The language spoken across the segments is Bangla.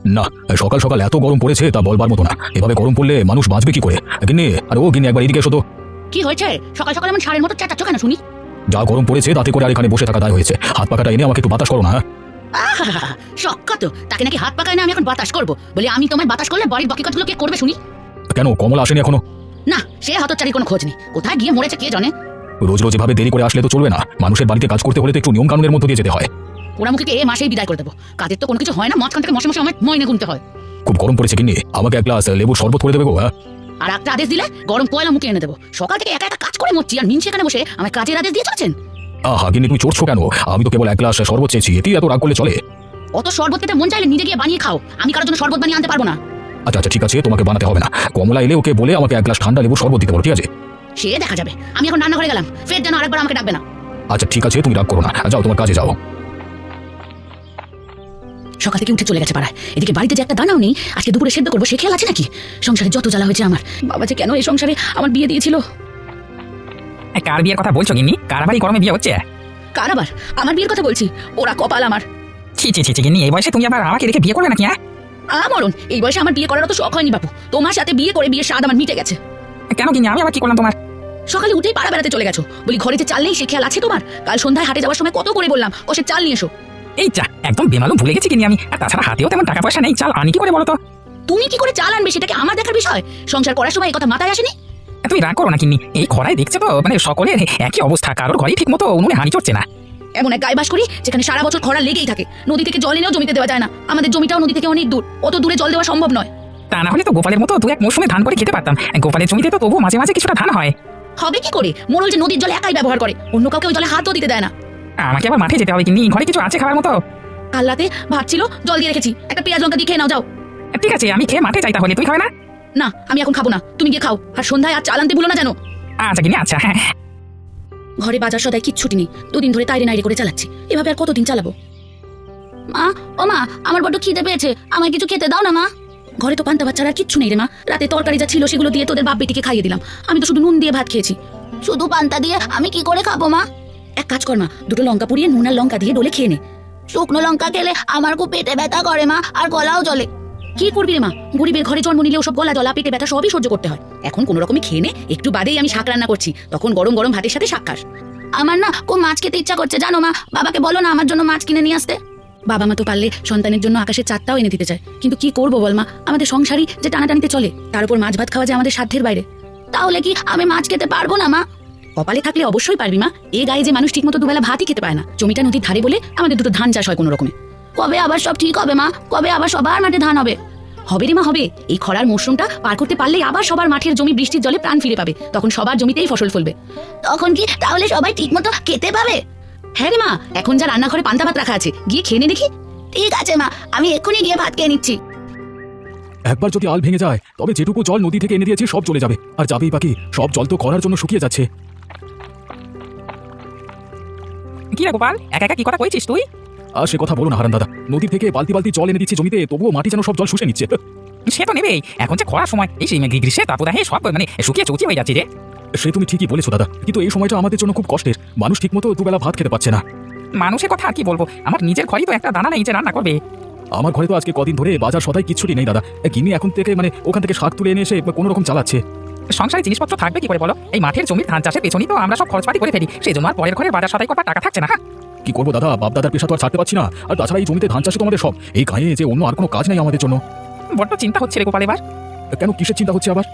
না, সকাল সকাল এত গরম পড়েছে তা বলবার মতো না। এভাবে গরম পড়লে মানুষ বাঁচবে কি করে? গিন্নি, আরে ও গিন্নি, একবার এদিকে এসো তো। কি হয়েছে? সকাল সকাল এমন ষাঁড়ের মতো চেঁচাচ্ছ কেন শুনি? যা গরম পড়েছে তাতে করে আর এখানে বসে থাকা দায় হয়েছে। হাত পাখাটা এনে আমাকে একটু বাতাস করো না। শক্কা তো, তাকে নাকি হাত পাকায় না আমি এখন বাতাস করবো বলে? আমি তোমায় বাতাস করলে বাড়ির বাকি কাজগুলো কে করবে শুনি? কেন, কমলা আসেনি এখনো? না, সে হতচ্চারির কোনো খোঁজ নেই। কোথায় গিয়ে মরেছে কে জানে। রোজ রোজ এভাবে দেরি করে আসলে তো চলবে না। মানুষের বাড়িতে কাজ করতে হলে তো একটু নিয়ম কানুনের মধ্যে দিয়ে যেতে হয়। পোড়ামুখীকে এ মাসেই বিদায় করে দেবো। কাজের তো কোনো কিছু হয় না, মাঝখান থেকে মাসে মাসে আমার ময়নে গুনতে হয়। খুব গরম পড়েছে গিন্নি, আমাকে এক গ্লাস লেবুর শরবত করে দেবে গো। হ্যাঁ, আর একটা আদেশ দিলে গরম কয়লা মুখে এনে দেবো। সকাল থেকে একা একা কাজ করে মরছি আর মিনছে এখানে বসে আমার কাজের আদেশ দিয়ে চলছেন। আহা গিন্নি, তুমি চড়ছো কেন? আমি তো কেবল এক গ্লাস শরবত চেয়েছি, এতেই এত রাগ করলে চলে? অত শরবত খেতে মন চাইলে নিজে গিয়ে বানিয়ে খাও। আমি কারোর জন্য শরবত বানিয়ে আনতে পারবো না। আচ্ছা আচ্ছা, ঠিক আছে, তোমাকে বানাতে হবে না। কমলা এলে ওকে বলে আমাকে এক গ্লাস ঠান্ডা লেবুর শরবত দিতে পারো, ঠিক আছে? সে দেখা যাবে। আমি এখন রান্নাঘরে গেলাম, ফের যেন আরেকবার আমাকে ডাকবে না। আচ্ছা ঠিক আছে, তুমি রাগ করো না, যাও তোমার কাজে যাও। সকাল থেকে উঠে চলে গেছে পাড়ায়, এদিকে বাড়িতে যে একটা দানাও নেই। আজকে দুপুরে সেদ্ধ করবো সে খেয়াল আছে নাকি? সংসারে যত জ্বালা হয়েছে আমার। বাবা যে কেন এই সংসারে আমার বিয়ে দিয়েছিল। কার বিয়ের কথা বলছো গিন্নি? কার বাড়ি গরমে বিয়ে হচ্ছে? কার আবার? আমার বিয়ের কথা বলছি। ওরা কপাল আমার। ছি ছি ছি ছি গিন্নি, এই বয়সে তুমি আবার আমাকে দেখে বিয়ে করবে নাকি? হ্যাঁ, মরণ, এই বয়সে আমার বিয়ে করার তো শখ হয়নি বাপু। তোমার সাথে বিয়ে করে বিয়ের স্বাদ আমার মিটে গেছে। কেন গিন্নি, আমি আবার কি করলাম তোমার? সকালে উঠেই পাড়া বেড়াতে চলে গেছো বলি, ঘরে যে চাল নেই সে খেয়াল আছে তোমার? কাল সন্ধ্যায় হাটে যাওয়ার সময় কত করে বললাম কষে চাল নিয়ে এসো। এই যা, একদম বেমালুম ভুলে গেছি গিন্নি আমি। আর তাছাড়া হাতেও তেমন টাকা পয়সা নেই, চাল আনি কি করে বলো তো? তুমি কি করে চাল আনবে সেটা কি আমার দেখার বিষয়? সংসার করার সময় এই কথা মাথায় আসেনি? তুমি রাগ করো না গিন্নি, এই খরায় দেখছো তো মানে সকলের একই অবস্থা, কারোর ঘরেই ঠিক মতো উনুনে হাঁড়ি চড়ছে না। এমন এক গায়ে বাস করি যেখানে সারা বছর খরা লেগেই থাকে। নদী থেকে জল এনেও জমিতে দেওয়া যায় না। আমাদের জমিটাও নদী থেকে অনেক দূর, অত দূরে জল দেওয়া সম্ভব নয়। তা না হলে তো গোপালের মতো দু এক মৌসুমে ধান করে খেতে পারতাম। গোপালের জমিতে তো তবু মাঝে মাঝে কিছুটা ধান হয়। হবে কি করে? মোড়ল যে নদীর জল একাই ব্যবহার করে, অন্য কাউকে ওই জলে হাতও দিতে দেয় না। আমাকে আবার মাঠে যেতে হবে গিন্নি, ঘরে কিছু আছে খাবার মতো? কাল রাতে ভাত ছিল, জল দিয়ে রেখেছি, একটা পেঁয়াজ লঙ্কা দিয়ে খেয়ে নাও যাও। ঠিক আছে, আমি খেয়ে মাঠে যাই তাহলে, তুই খাবে না? না, আমি এখন খাবো না, তুমি গিয়ে খাও। আর সন্ধ্যায় আর চাল আনতে ভুলো না যেন। আচ্ছা গিন্নি, আচ্ছা। হ্যাঁ, ঘরে বাজার সদাই কিচ্ছুটি নেই, দুদিন ধরে তাইরে নাইরে করে চালাচ্ছি। এভাবে আর কতদিন চালাবো? মা, ও মা, আমার বড্ড খিদে পেয়েছে, আমায় কিছু খেতে দাও না মা। ঘরে তো পান্তা ভাত ছাড়া আর কিচ্ছু নেই রে মা। রাতে তরকারি যা ছিল সেগুলো দিয়ে তোদের বাপ বেটিকে খাইয়ে দিলাম। আমি তো শুধু নুন দিয়ে ভাত খেয়েছি। শুধু পান্তা দিয়ে আমি কি করে খাবো মা? এক কাজ কর মা, দুটো লঙ্কা পুড়িয়ে নুন আর লঙ্কা দিয়ে ডলে খেয়ে নে। শুকনো লঙ্কা খেলে আমার খুব পেটে ব্যথা করে মা, আর গলাও জ্বলে। কি করবি রে মা, গরিবের ঘরে জন্ম নিলেও সব গলা জ্বলা পেটে ব্যথা সবই সহ্য করতে হয়। এখন কোনো রকমে খেয়ে নে, একটু বাদেই আমি শাক রান্না করছি, তখন গরম গরম ভাতের সাথে শাক খাস। আমার না খুব মাছ খেতে ইচ্ছা করছে জানো মা, বাবাকে বলো না আমার জন্য মাছ কিনে নিয়ে আসতে। বাবা মা তো পারলে সন্তানের জন্য আকাশের চাঁদটাও এনে দিতে চায়, কিন্তু কি করবো বল মা, আমাদের সংসারই যে টানাটানিতে চলে, তার উপর মাছ ভাত খাওয়া যে আমাদের সাধ্যের বাইরে। তাহলে কি আমি মাছ খেতে পারবো না মা? কপালে থাকলে অবশ্যই পারবি মা। এ গায়ে যে মানুষ ঠিক মতো দুবেলা ভাতই খেতে পায় না। জমিটা নদীর ধারে বলে আমাদের দুটো ধান চাষ হয় কোনো রকমে। কবে আবার সব ঠিক হবে মা? কবে আবার সবার মাঠে ধান হবে? হবে রে মা, হবে। এই খরার মৌসুমটা পার করতে পারলেই আবার সবার মাঠের জমি বৃষ্টির জলে প্রাণ ফিরে পাবে, তখন সবার জমিতেই ফসল ফলবে। তখন কি তাহলে সবাই ঠিক মতো খেতে পাবে? হ্যাঁ রে মা, এখন যা রান্নাঘরে পান্তা ভাত রাখা আছে, গিয়ে খেয়ে নে দেখি। ঠিক আছে মা, আমি এক্ষুনি গিয়ে ভাত খেয়ে নিচ্ছি। একবার যদি আল ভেঙে যায় তবে যেটুকু জল নদী থেকে এনে দিয়েছি সব চলে যাবে, আর যাবেই বাকি। সব জল তো খরার জন্য শুকিয়ে যাচ্ছে। কি রে গোপাল, একা একা কি কথা কইছিস তুই? আর সে কথা বলো না হারান দাদা, নদী থেকে বালতি বালতি জল এনে দিচ্ছি জমিতে, তবুও মাটি যেন সব জল শুষে নিচ্ছে। সে তো নেবেই, এখন যে খরার সময়, এই সেই গ্রীষ্মের তাপদাহে সব মানে শুকিয়ে চৌচি হয়ে যাচ্ছে রে। সে তুমি ঠিকই বলেছো দাদা, কিন্তু এই সময়টা আমাদের জন্য খুব কষ্টের। মানুষ ঠিক মতো দুবেলা ভাত খেতে পাচ্ছে না। মানুষের কথা আর কি বলবো, আমার নিজের ঘরেই তো একটা দানা নেই যে রান্না করবে। আমার ঘরে তো আজকে কদিন ধরে বাজার সদাই কিচ্ছুটি নেই দাদা। গিন্নি এখন থেকে মানে ওখান থেকে শাক তুলে এনে এসে কোনো রকম চালাচ্ছে। সংসারে জিনিসপত্র থাকবে কি করে বলো? এই মাঠের জমির ধান চাষের পেছনেই তো আমরা সব খরচপাতি করে ফেলি, সেই জন্য আর পরের ঘরে বাজার সদাই করবার টাকা থাকছে না। কি করবো দাদা, বাপ দাদার পেশা তো আর ছাড়তে পারছি না। আর তাছাড়া এই জমিতে ধান চাষে তো আমাদের সব, এই গায়ে যে অন্য আর কোনো কাজ নেই আমাদের জন্য। বড্ড চিন্তা হচ্ছে রে গোপাল এবার। কেন, কিসের চিন্তা হচ্ছে আবার?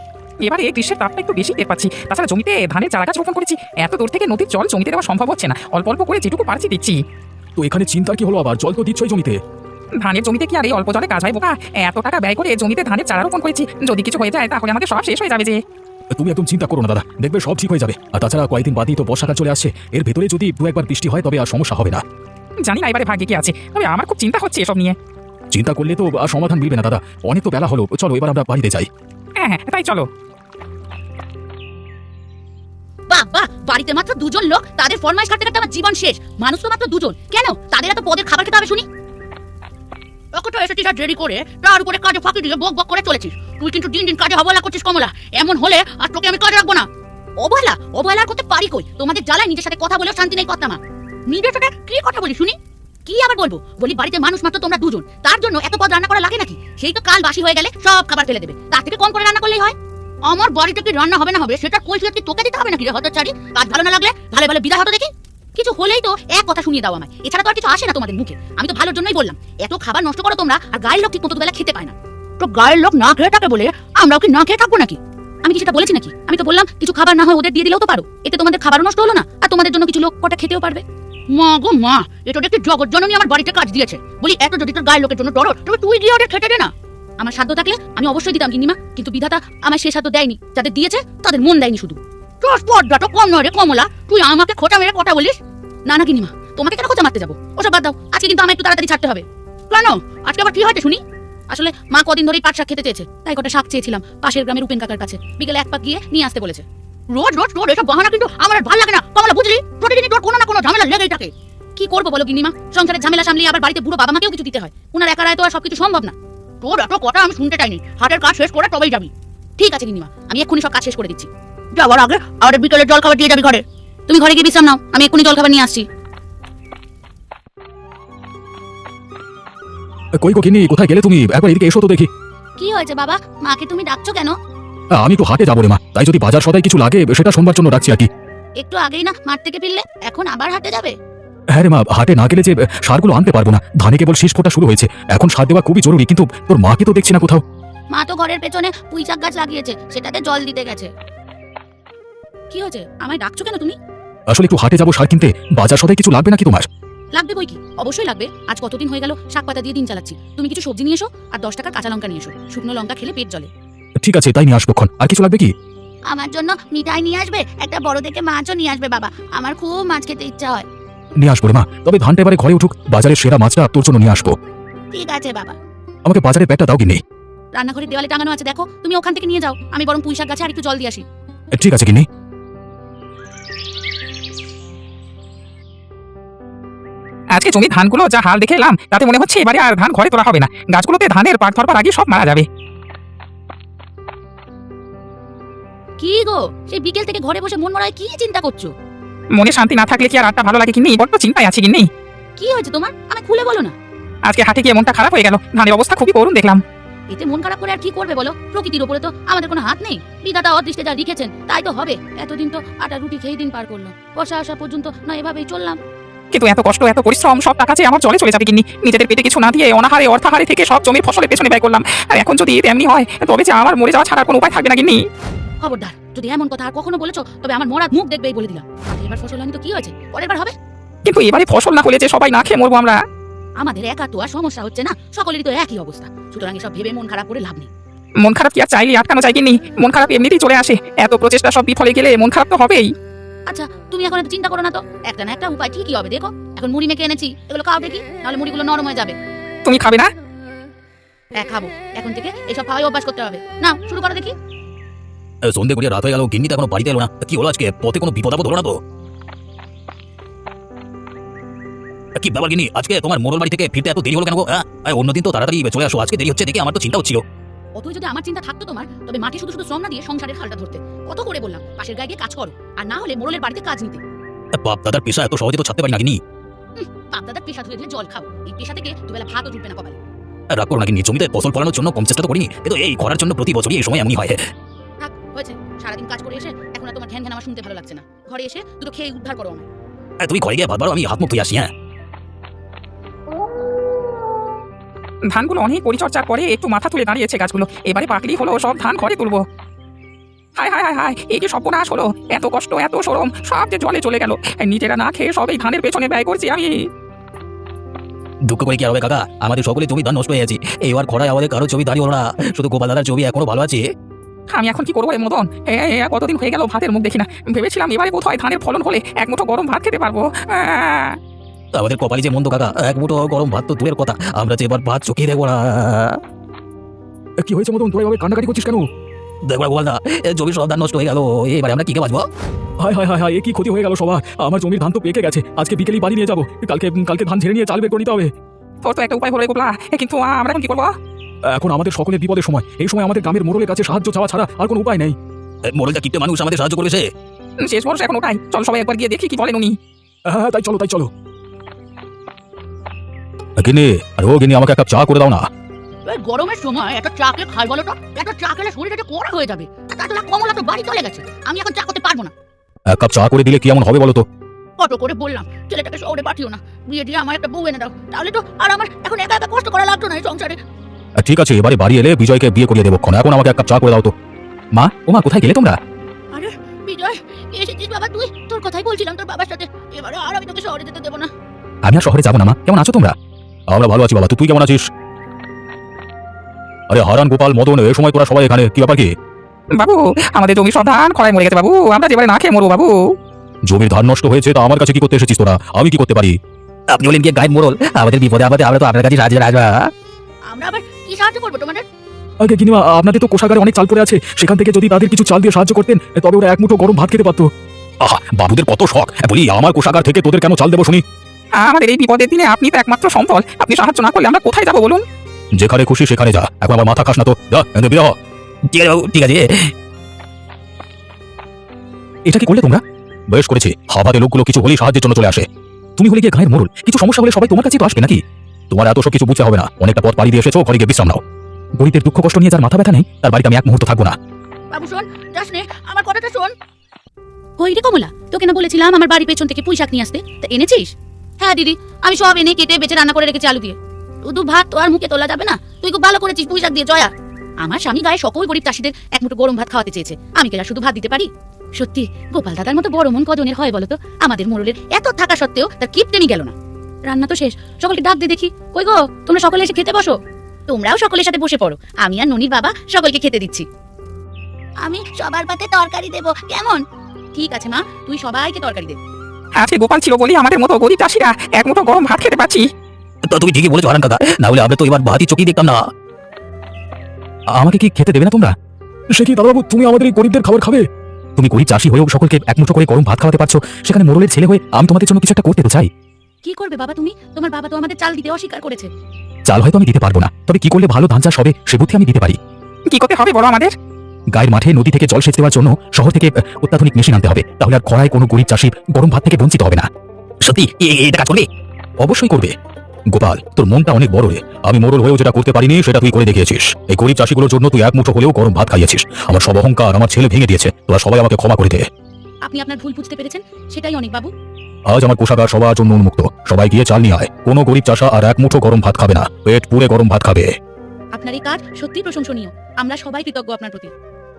এবারে গ্রীষ্মের তাপটা একটু বেশি টের পাচ্ছি, তাছাড়া জমিতে ধানের চারা গাছ রোপণ করেছি, এত দূর থেকে নদীর জল জমিতে দেওয়া সম্ভব হচ্ছে না, অল্প অল্প করে যেটুকু পারছি দিচ্ছি। তো এখানে চিন্তার কি হলো আবার? জল তো দিচ্ছই জমিতে। ধানের জমিতে কি আর এই অল্প জলে কাজ হয় বোকা? এত টাকা ব্যয় করে জমিতে ধানের চারা রোপণ করেছি, যদি কিছু হয়ে যায় তাহলে আমাদের সব শেষ হয়ে যাবে যে। তুমি একদম চিন্তা করো না দাদা, দেখবে সব ঠিক হয়ে যাবে। আর তাছাড়া কয়েকদিন বাদই তো বর্ষাকাল চলে আসছে, এর ভেতরে যদি দু একবার বৃষ্টি হয় তবে আর সমস্যা হবে না। জানি না এবারে ভাগ্যে কি আছে, তবে আমার খুব চিন্তা হচ্ছে এসব নিয়ে। চিন্তা করলে তো আর সমাধান মিলবে না দাদা, অনেক তো বেলা হলো, চলো এবার আমরা বাড়িতে যাই। হ্যাঁ হ্যাঁ, তাই চলো। বাবা, বাড়িতে মাত্র দুজন লোক, তাদের ফরমাইশ কাটতে কাটতে আমার জীবন শেষ। মানুষ তো মাত্র দুজন, কেন তাদের এত পদের খাবার খেতে হবে শুনি? ওকে এসেছিস আর দেরি করে, তার উপরে কাজে ফাঁকি দিয়ে বক বক করে চলেছিস। তুই কিন্তু দিন দিন কাজে অবহেলা করছিস কমলা। এমন হলে আর তোকে আমি কাজে রাখবো না। অবহেলা করতে পারি কই? তোমাদের জ্বালায় নিজের সাথে কথা বলেও শান্তি নেই। কথা মা, নিজের সাথে কি কথা বলি শুনি? কি আবার বলবো, বলি বাড়িতে মানুষ মাত্র তোমরা দুজন, তার জন্য এত পদ রান্না করা লাগে নাকি? সেই তো কাল বাসি হয়ে গেলে সব খাবার ফেলে দেবে, তার থেকে কম করে রান্না করলেই হয়। আমার বাড়িতে কি রান্না হবে না হবে সেটা কৈফিয়ত কি তোকে দিতে হবে নাকি রে হতচ্ছাড়ি? কাজ ভালো না লাগলে ভালো ভালো বিদায় হতো দেখি। কিছু হলেই তো এক কথা শুনিয়ে দাও আমায়, এছাড়া তো আর কিছু আসে না তোমাদের মুখে। আমি তো ভালোর জন্যই বললাম, এত খাবার নষ্ট করো তোমরা, আর গায়ের লোক ঠিক মতো বেলা খেতে পায় না। তো গায়ের লোক না খেয়ে থাকে বলে আমরাও কি না খেয়ে থাকবো নাকি? আমি কি সেটা বলেছি নাকি? আমি তো বললাম কিছু খাবার না হয় ওদের দিয়ে দিলেও তো পারো, এতে তোমাদের খাবারও নষ্ট হলো না, আর তোমাদের জন্য কিছু লোক কটা খেতেও পারবে। মা গো মা, এটা দেখি জগৎ জননী আমার বাড়িতে কাজ দিয়েছে বলি, এত যদি তোর গায়ের লোকের জন্য ডরো তবে তুই দিয়ে ওদের খেতে দে না। আমার সাধ্য থাকলে আমি অবশ্যই দিতাম গিন্নিমা, কিন্তু বিধাতা আমার সে সাধ্য দেয়নি। যাদের দিয়েছে তাদের মন দেয়নি শুধু। তোর পর্দাটা কম নয় রে কমলা, তুই আমাকে খোঁচা মেরে কথা বলিস। না না গিন্নিমা, তোমাকে কেন খোঁচা মারতে যাবো? ওসব বাদ দাও, আজকে কিন্তু আমার একটু তাড়াতাড়ি ছাড়তে হবে। কেন আজকে আবার কি হয়েছে শুনি? আসলে মা কদিন ধরেই পাট শাক খেতে চেয়েছে, তাই কটা শাক চেয়েছিলাম পাশের গ্রামের উপেন কাকার কাছে, বিকেলে এক পাক গিয়ে নিয়ে আসতে বলেছে। রোজ রোজ তোর এসব বাহানা কিন্তু আমার আর ভালো লাগে না কমলা, বুঝলি? প্রতিদিনই তোর কোনো না কোনো ঝামেলা লেগেই থাকে। কি করবো বলো গিন্নিমা, সংসারের ঝামেলা সামলিয়ে আবার বাড়িতে বুড়ো বাবা মাকেও কিছু দিতে হয়, ওনার একারায় তো আর সবকিছু সম্ভব না। তোর এত কথা আমি শুনতে চাইনি, হাতের কাজ শেষ করে তবেই যাবি। ঠিক আছে গিন্নিমা, আমি এক্ষুনি সব কাজ শেষ করে দিচ্ছি। যাওয়ার আগে আর বিকেলে জল খাবার দিয়ে যাবি ঘরে। তুমি ঘরে গিয়ে বিশ্রাম নাও, আমি এক্ষুনি জল খাবার নিয়ে আসছি। কই গো গিন্নি, কোথায় গেলে তুমি? একবার এদিকে এসো তো দেখি। কি হয়েছে বাবা, মাকে তুমি ডাকছো কেন? আমি একটু হাটে যাবো রে মা, তাই যদি বাজার সদাই কিছু লাগে সেটা শোনবার জন্য ডাকছি আর কি। একটু আগেই না মাঠ থেকে ফিরলে, এখন আবার হাঁটে যাবে? হ্যাঁ রে মা, হাটে না গেলে যে সারগুলো আনতে পারবো না, ধানে কেবল শীষ ফোটা শুরু হয়েছে, এখন সার দেওয়া খুবই জরুরি, কিন্তু তোর মাকে তো দেখছি না কোথাও। মা তো ঘরের পেছনে পুঁই শাক গাছ লাগিয়েছে, সেটাতে জল দিতে গেছে। কি হয়েছে, আমায় ডাকছো কেন তুমি? আসলে একটু হাটে যাবো সার কিনতে, বাজার সদাই কিছু লাগবে নাকি তোমার? লাগবে বই কি, অবশ্যই লাগবে। আজ কতদিন হয়ে গেল শাক পাতা দিয়ে দিন চালাচ্ছি। তুমি কিছু সবজি নিয়ে এসো, আর 10 টাকার কাঁচা লঙ্কা নিয়ে এসো, শুকনো লঙ্কা খেলে পেট জ্বলে। ঠিক আছে, তাই নিয়ে আসবো। আর কিছু লাগবে কি? আমার জন্য মিঠাই নিয়ে আসবে, একটা বড় দেখে মাছও নিয়ে আসবে বাবা, আমার খুব মাছ খেতে ইচ্ছা হয়। নিয়ে আসবো রে মা, তবে ধানটা এবারে ঘরে উঠুক, বাজারের সেরা মাছটা তোর জন্য নিয়ে আসবো। ঠিক আছে বাবা। আমাকে বাজারের ব্যাগটা দাও গিন্নি। রান্নাঘরের দেওয়ালে টাঙানো আছে, দেখো, তুমি ওখান থেকে নিয়ে যাও, আমি বরং পুঁই শাক গাছে আর একটু জল দিয়ে আসি। ঠিক আছে গিন্নি। আজকে জমি ধানগুলো যা হাল দেখে এলাম, তাতে মনে হচ্ছে এবারে আর ধান ঘরে তোলা হবে না, গাছগুলোতে ধানের পাট ধরবার আগে সব মারা যাবে। কি গো, সেই বিকেল থেকে ঘরে বসে মন মরায় কি চিন্তা করছো? মনে শান্তি না থাকলে কি আর আটটা ভালো লাগে কিন্নি? বড্ড চিন্তায় আছি কিন্নি। কি হয়েছে তোমার, আমায় খুলে বলো না। আজকে হাটে গিয়ে মনটা খারাপ হয়ে গেল, ধানের অবস্থা খুবই করুণ দেখলাম। এতে মন খারাপ করে আর কি করবে বলো? প্রকৃতির উপরে তো আমাদের কোনো হাত নেই, বিধাতা অদৃষ্টে যা লিখেছেন তাই তো হবে। এতদিন তো আটা রুটি খেয়ে দিন পার করলাম, বর্ষা আসা পর্যন্ত না এভাবেই চললাম। কিন্তু এত কষ্ট এত পরিশ্রম সব টাকা যে আমার জলে চলে যাবে কিন্নি। নিজেদের পেটে কিছু না দিয়ে অনাহারে অর্থাহারে থেকে সব জমির ফসলের পেছনে ব্যয় করলাম, আর এখন যদি তেমনি হয় তবে যে আমার মরে যাওয়া ছাড়া কোনো উপায় থাকবে না কিন্নি। খবরদার, যদি এমন কথা আর কখনো বলেছো তবে আমার মরা মুখ দেখবেই বলে দিলাম। এবার ফসল হয়নি তো কি হয়েছে, পরের বার হবে। কিন্তু এবারে ফসল না হলে যে সবাই না খেয়ে মরবো আমরা। আমাদের একা তো আর সমস্যা হচ্ছে না, সকলেরই তো একই অবস্থা, সুতরাং এসব ভেবে মন খারাপ করে লাভ নেই। মন খারাপ কি আর চাইলে আটকানো যায় কিন্নি? মন খারাপ এমনিতেই চলে আসে, এত প্রচেষ্টা সব বিফলে গেলে মন খারাপ তো হবেই। আচ্ছা তুমি এখন এত চিন্তা করো না তো, একটা না একটা উপায় ঠিকই হবে। দেখো এখন মুড়ি মেখে এনেছি, এগুলো খাও দেখি, নাহলে মুড়িগুলো নরম হয়ে যাবে। তুমি খাবে না? হ্যাঁ খাবো, এখন থেকে এসব খাওয়াই অভ্যাস করতে হবে। নাও শুরু করো দেখি। সন্ধে গড়িয়ে রাত হয়ে গেল, গিন্নি তো এখনো বাড়িতে এলো না। কি হলো আজকে, পথে কোনো বিপদ আপদ হলো না তো? কি ব্যাপার গিন্নি, আজকে তোমার মোড়ল বাড়ি থেকে ফিরতে এত দেরি হলো কেন গো? অন্যদিন তো তাড়াতাড়ি চলে আসো, আজকে দেরি হচ্ছে দেখে আমার তো চিন্তা হচ্ছিল। অতই যদি আমার চিন্তা থাকতো তোমার, তবে মাঠে শুধু শুধু শ্রম না দিয়ে সংসারের হালটা ধরতে। কত করে বললাম পাশের গায়ে গিয়ে কাজ করো, আর না হলে মোড়লের বাড়িতে কাজ নিতে। বাপ দাদার পেশা এত সহজে তো ছাড়তে পারি না গিন্নি। বাপ দাদার পেশা ধুয়ে দিলে জল খাও, এই পেশা থেকে দুবেলা ভাতও জুটবে না কপালে। রাগ করো না গিন্নি, জমিতে ফসল ফলানোর জন্য কম চেষ্টা তো করিনি, কিন্তু এই করার জন্য প্রতি বছরই এই সময় এমনই হয়। থাক হয়েছে, সারাদিন কাজ করে এসে এখন আর তোমার ঘ্যান ঘ্যান আমার শুনতে ভালো লাগছে না। ঘরে এসে দুটো খেয়ে উদ্ধার করো আমায়। তুমি ঘরে গিয়ে ভাত বাড়ো, আমি হাত মুখ ধুয়ে আসি। হ্যাঁ, ধানগুলো অনেক পরিচর্যার পরে একটু মাথা তুলে দাঁড়িয়েছে গাছগুলো, এবারে পাকলি হলো সব ধান ঘরে তুলবো। হায় হায় হায় হায়, এই যে সর্বনাশ হলো, এত কষ্ট এত শ্রম সব যে জলে চলে গেল, নিজেরা না খেয়ে সব এই ধানের পেছনে ব্যয় করছি আমি। দুঃখ করে কি হবে কাকা, আমাদের সকলে জমি ধান নষ্ট হয়ে গেছে, এইবার খরায় আমাদের কারো জমি দাঁড়িয়ে হলো না, শুধু গোপাল দাদার জমি এখনো ভালো আছে। আমি এখন কি করবো রে মদন? কতদিন হয়ে গেল ভাতের মুখ দেখি না, ভেবেছিলাম এবারে বোধ হয় ধানের ফলন হলে এক মুঠো গরম ভাত খেতে পারবো। আমাদের কপালে যে মন্দ কাকা, এক মুঠো গরম ভাত তো দূরের কথা, আমরা যে এবার ভাত চকিয়ে দেবো না। কি হয়েছে মদন, তোরা এভাবে কান্নাকাটি করছিস কেন? দেখো গোপাল দা, জমির সব ধান নষ্ট হয়ে গেল, এবারে আমরা কি কে বাঁচবো? হায় হায় হায় হায়, এ কি ক্ষতি হয়ে গেল সবার, আমার জমির ধান তো পেকে গেছে, আজকে বিকেলেই বাড়ি নিয়ে যাবো, কালকে ধান ঝেড়ে নিয়ে চাল বের করে নিতে হবে। তোর তো একটা উপায় হলো গোপলা, কিন্তু আমরা এখন কি করবো? এখন আমাদের সকলের বিপদের সময়, এই সময় আমাদের গ্রামের মোড়লের কাছে সাহায্য চাওয়া ছাড়া আর কোনো উপায় নেই। মোড়লটা কিপ্টে মানুষ, আমাদের সাহায্য করবে সে। শেষ বর্ষ এখন ওটাই, চল সবাই একবার গিয়ে দেখি কি বলেন উনি। হ্যাঁ তাই চলো তাই চলো। গিনি, আরে ও গিনি, আমাকে এক কাপ চা করে দাও না। এই গরমের সময় একটা চা কে খাই বলো তো? একটা চা খেলে শরীর একটা কড়া হয়ে যাবে। তাছাড়া কমলা তো বাড়ি চলে গেছে, আমি এখন চা করতে পারবো না। এক কাপ চা করে দিলে কি এমন হবে বলো তো? কত করে বললাম ছেলেটাকে শহরে পাঠিও না, বিয়ে দিয়ে আমার একটা বউ এনে দাও, তাহলে তো আর আমার এখন একা একা কষ্ট করা লাগতো না এই সংসারে। ঠিক আছে, এবারে বাড়ি এলে বিজয়কে বিয়ে করিয়ে দেবো। এখন আমাকে এক কাপ চা করে দাও তো। মা, ও মা, কোথায় গেলে তোমরা? আরে বিজয়, এসেছিস বাবা তুই? তোর কথাই বলছিলাম তোর বাবার সাথে। এবারে আর আমি তোকে শহরে যেতে দেবো না। আমি আর শহরে যাবো না মা। কেমন আছো তোমরা? আমরা ভালো আছি বাবা, তুই কেমন আছিস? আরে হারান, গোপাল, মদন, এই সময় তোরা সবাই এখানে, কি ব্যাপার কি? বাবু, আমাদের জমি সব ধান খরায় মরে গেছে বাবু, আমরা যেবারে না খেয়ে মরবো বাবু। জমির ধান নষ্ট হয়েছে, তা আমার কাছে কি করতে এসেছিস তোরা? আমি কি করতে পারি? আপনি বলেন কি গায়ের মোড়ল, আমাদের বিপদে আপদে আমরা তো আপনার কাছে সাহায্য আসবা। আমরা আবার কি সাহায্য করবো তোমাদের? আগে গিনিমা, আপনাদের তো কোষাগারে অনেক চাল পড়ে আছে, সেখান থেকে যদি তাদের কিছু চাল দিয়ে সাহায্য করতেন, তবে ওরা এক মুঠো গরম ভাত খেতে পারতো। আহা, বাবুদের কত শখ! বলি, আমার কোষাগার থেকে তোদের কেন চাল দেবো শুনি? আমাদের এই বিপদের দিনে আপনি তো একমাত্র সম্বল, আপনি সাহায্য না করলে আমরা কোথায় যাবো বলুন? যেখানে খুশি সেখানে যা, এখন আমার মাথা খাস না তো। যা, এনে বিয়ে হ। ঠিক আছে বাবু, ঠিক আছে। এটা কি করলে তোমরা? বেশ করেছি, হাবাতে লোকগুলো কিছু হলেই সাহায্যের জন্য চলে আসে। তুমি হলে গিয়ে গায়ের মোড়ল, কিছু সমস্যা হলে সবাই তোমার কাছেই তো আসবে নাকি? তোমার এত সব কিছু বুঝতে হবে না, অনেকটা পথ পাড়ি দিয়ে এসেছো, ঘরে গিয়ে বিশ্রাম নাও। গরিবদের দুঃখ কষ্ট নিয়ে যার মাথা ব্যথা নেই, তার বাড়িতে আমি এক মুহূর্ত থাকবো না। বাবু শোন, যাস নে, আমার কথাটা শোন। কই রে কমলা, তোকে না বলেছিলাম আমার বাড়ির পেছন থেকে পুঁই শাক নিয়ে আসতে, তা এনেছিস? হ্যাঁ দিদি, আমি সব এনে কেটে বেঁচে রান্না করে রেখেছি আলু দিয়ে। শুধু ভাত তো আর মুখে তোলা যাবে না, তুই খুব ভালো করেছিস পুঁই শাক দিয়ে। জয়া, আমার স্বামী গায়ে সকল গরিব চাষিদের এক মুঠো গরম ভাত খাওয়াতে চেয়েছে, আমি কি আর শুধু ভাত দিতে পারি? সত্যি গোপাল দাদার মতো বড় মন কজনের হয় বলতো? আমাদের মোড়লের এত থাকা সত্ত্বেও তার কিপটেমি গেল না। রান্না তো শেষ, সকলকে ডাক দিয়ে দেখি। কই গো, তোমরা সকলে এসে খেতে বসো। তোমরাও সকলের সাথে বসে পড়ো, আমি আর ননির বাবা সকলকে খেতে দিচ্ছি। আমি সবার পাতে তরকারি দেব, কেমন? ঠিক আছে মা, তুই সবাইকে তরকারি দে। আজকে গোপাল ছিল বলি আমাদের মতো গরিব চাষিরা এক মুঠো গরম ভাত খেতে পাচ্ছি। তো তুমি ঠিকই বলেছো হারান কাকা, না হলে আমরা তো এবার ভাতই চোখেই দেখতাম না। আমাকে কি খেতে দেবে না তোমরা? সে কি দাদাবাবু, তুমি আমাদের এই গরিবদের খাবার খাবে? তুমি গরিব চাষি হয়েও সকলকে এক মুঠো করে গরম ভাত খাওয়াতে পারছো, সেখানে মোড়লের ছেলে হয়ে আমি তোমাদের জন্য কিছু একটা করতে তো চাই। কি করবে বাবা তুমি? তোমার বাবা তো আমাদের চাল দিতে অস্বীকার করেছে। চাল হয়তো আমি দিতে পারবো না, তবে কি করলে ভালো ধান চাষ হবে সে বুদ্ধি আমি দিতে পারি। কি করতে হবে বলো আমাদের? গায়ের মাঠে নদী থেকে জল সেচ দেওয়ার জন্য শহর থেকে অত্যাধুনিক মেশিন আনতে হবে, তাহলে আর খরায় কোনো গরিব চাষি গরম ভাত থেকে বঞ্চিত হবে না। সত্যি এটা কাজ করবে? অবশ্যই করবে। গোপাল, তোর মনটা অনেক বড় রে, আমি মোড়ল হয়েও যেটা করতে পারিনি সেটা তুই করে দেখিয়েছিস। এই গরিব চাষিগুলোর জন্য তুই এক মুঠো হলেও গরম ভাত খাইয়েছিস। আমার সব অহংকার আমার ছেলে ভেঙে দিয়েছে, তোরা সবাই আমাকে ক্ষমা করে দে। আপনি আপনার ভুল বুঝতে পেরেছেন, সেটাই অনেক বাবু। আজ আমার কোষাগার সবার জন্য উন্মুক্ত, সবাই গিয়ে চাল নিয়ে আয়। কোনো গরিব চাষা আর এক মুঠো গরম ভাত খাবে না, পেট পুরে গরম ভাত খাবে। আপনার এই কাজ সত্যি প্রশংসনীয়, আমরা সবাই কৃতজ্ঞ আপনার প্রতি।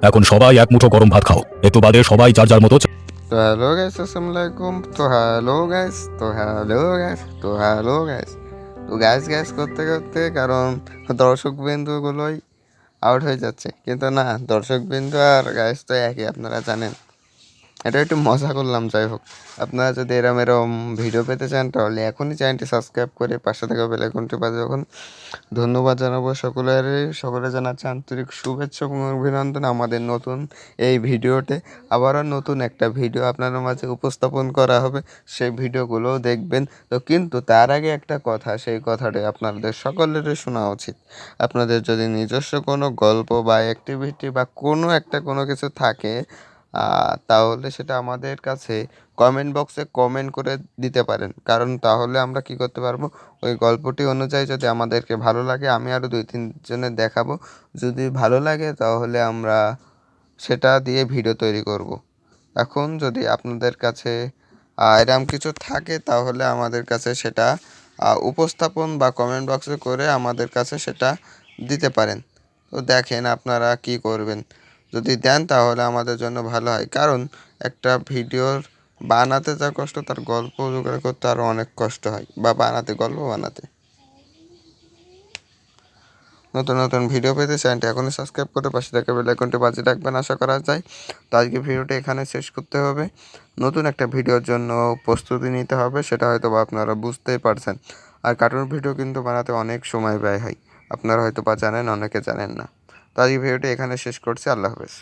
এখন সবাই এক মুঠো গরম ভাত খাও, একটু বাদে সবাই যার যার মতো। তো হ্যালো গাইস, আসসালামু আলাইকুম। তো হ্যালো গাইস, তো হ্যালো গাইস, তো হ্যালো গাইস। তো গ্যাস গ্যাস করতে করতে, কারণ দর্শক বিন্দুগুলোই আউট হয়ে যাচ্ছে, কিন্তু না, দর্শক বিন্দু আর গাইস তো একই, আপনারা জানেন। এটা একটু মজা করলাম, যাই হোক। আপনারা যদি এরম ভিডিও পেতে চান তাহলে এখনই চ্যানেলটি সাবস্ক্রাইব করে পাশে থাকা বেল আইকনটি বাজিয়ে রাখুন। ধন্যবাদ জানাবো সকলে জানাচ্ছে আন্তরিক শুভেচ্ছা এবং অভিনন্দন আমাদের নতুন এই ভিডিওতে। আবারও নতুন একটা ভিডিও আপনাদের মাঝে উপস্থাপন করা হবে, সেই ভিডিওগুলোও দেখবেন। তো কিন্তু তার আগে একটা কথা, সেই কথাটি আপনাদের সকলেরই শোনা উচিত। আপনাদের যদি নিজস্ব কোনো গল্প বা অ্যাক্টিভিটি বা কোনো কিছু থাকে, তাহলে সেটা আমাদের কাছে কমেন্ট বক্সে কমেন্ট করে দিতে পারেন। কারণ তাহলে আমরা কি করতে পারবো, ওই গল্পটি অনুযায়ী যদি আমাদেরকে ভালো লাগে, আমি আরও 2-3 জনের দেখাবো। যদি ভালো লাগে তাহলে আমরা সেটা দিয়ে ভিডিও তৈরি করব। এখন যদি আপনাদের কাছে এরকম কিছু থাকে তাহলে আমাদের কাছে সেটা উপস্থাপন বা কমেন্ট বক্সে করে আমাদের কাছে সেটা দিতে পারেন। তো দেখেন আপনারা কি করবেন, যদি দেন তাহলে আমাদের জন্য ভালো হয়। কারণ একটা ভিডিওর বানাতে যা কষ্ট, তার গল্প জোগাড় করতে আরও অনেক কষ্ট হয়, বা গল্প বানাতে। নতুন নতুন ভিডিও পেতে চ্যানেলটি এখনই সাবস্ক্রাইব করে পাশে থাকা বেল আইকনটি বাজিয়ে রাখবেন, আশা করা যায়। তো আজকে ভিডিওটি এখানে শেষ করতে হবে, নতুন একটা ভিডিওর জন্য প্রস্তুতি নিতে হবে, সেটা হয়তো বা আপনারা বুঝতেই পারছেন। আর কার্টুন ভিডিও কিন্তু বানাতে অনেক সময় ব্যয় হয়, আপনারা হয়তো বা জানেন, অনেকে জানেন না। তো আজকে ভিডিওটি এখানে শেষ করছি, আল্লাহ হাফেজ।